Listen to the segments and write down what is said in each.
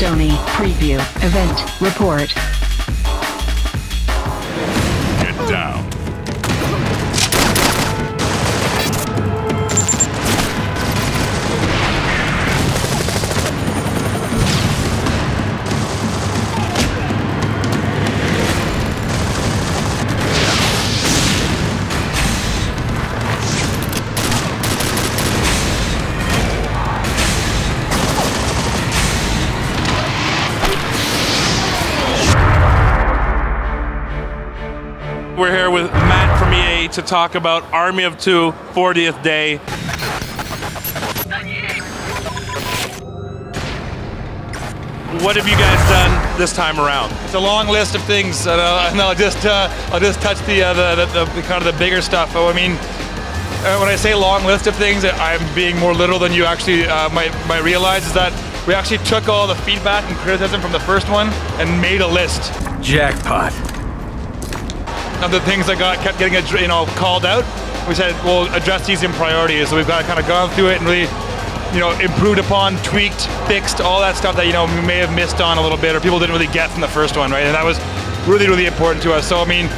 SONY Preview Event Report. Get down. We're here with Matt from EA to talk about Army of Two 40th day. What have you guys done this time around? It's a long list of things, and I'll just touch the kind of the bigger stuff. I mean, when I say long list of things, I'm being more literal than you actually might realize. Is that we actually took all the feedback and criticism from the first one and made a list. Jackpot. Of the things that kept getting called out, we said we'll address these in priorities. So we've got to kind of gone through it and really, improved upon, tweaked, fixed all that stuff that we may have missed on a little bit or people didn't really get from the first one, right? And that was really, really important to us. So I mean,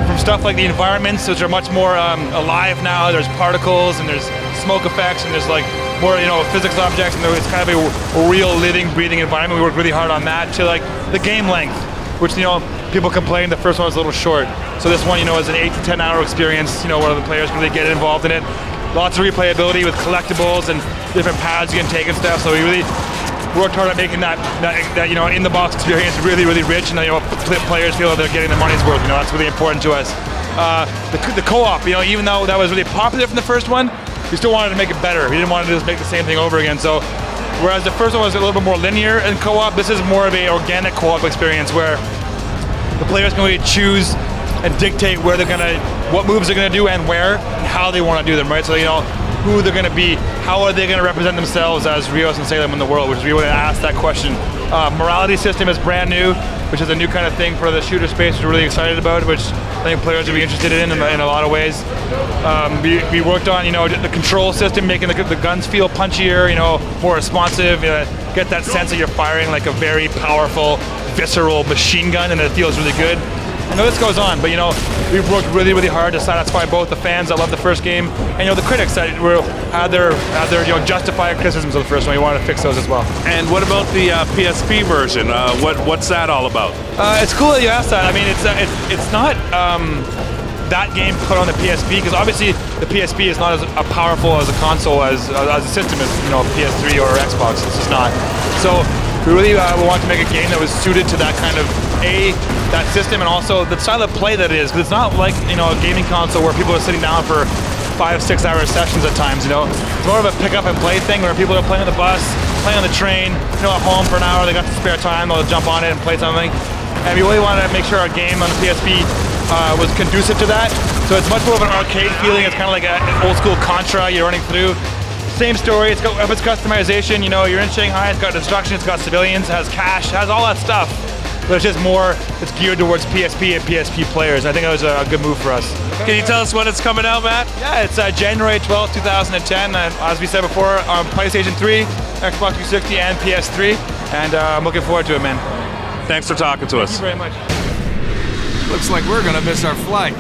from stuff like the environments, which are much more alive now. There's particles and there's smoke effects and there's like more physics objects and it's kind of a real living, breathing environment. We worked really hard on that. To like the game length, which people complained the first one was a little short. So this one, is an 8 to 10 hour experience, where the players can really get involved in it. Lots of replayability with collectibles and different paths you can take and stuff. So we really worked hard at making that in the box experience really, really rich, and players feel that they're getting their money's worth. That's really important to us. The co-op, even though that was really popular from the first one, we still wanted to make it better. We didn't want to just make the same thing over again. So whereas the first one was a little bit more linear in co-op, this is more of an organic co-op experience where the players can really choose and dictate where they're gonna, what moves they're gonna do and where, and how they want to do them, right? So who they're gonna be, how are they gonna represent themselves as Rios and Salem in the world, which we want to ask that question. Morality system is brand new, which is a new kind of thing for the shooter space, which we're really excited about, which I think players will be interested in a lot of ways. We worked on the control system, making the guns feel punchier, more responsive, get that sense that you're firing like a very powerful, visceral machine gun, and it feels really good. I know this goes on, but we've worked really, really hard to satisfy both the fans that love the first game and the critics that had their justified criticisms of the first one. We wanted to fix those as well. And what about the PSP version? What's that all about? It's cool that you asked that. I mean, it's not that game put on the PSP, because obviously the PSP is not as powerful as a console as a system as PS3 or Xbox. It's just not. So we really wanted to make a game that was suited to that kind of that system, and also the style of play that it is, because it's not like a gaming console where people are sitting down for 5-6 hour sessions at times. It's more of a pick up and play thing where people are playing on the bus, playing on the train, at home for an hour, they got some spare time, they'll jump on it and play something. And we really wanted to make sure our game on the PSP was conducive to that. So it's much more of an arcade feeling. It's kind of like an old school Contra you're running through. Same story, it's got weapons customization, you're in Shanghai, it's got destruction, it's got civilians, it has cash, it has all that stuff. But it's just more, it's geared towards PSP and PSP players. I think it was a good move for us. Can you tell us when it's coming out, Matt? Yeah, it's January 12th, 2010. As we said before, on PlayStation 3, Xbox 360, and PS3. And I'm looking forward to it, man. Thanks for talking to us. Thank you very much. Looks like we're gonna miss our flight.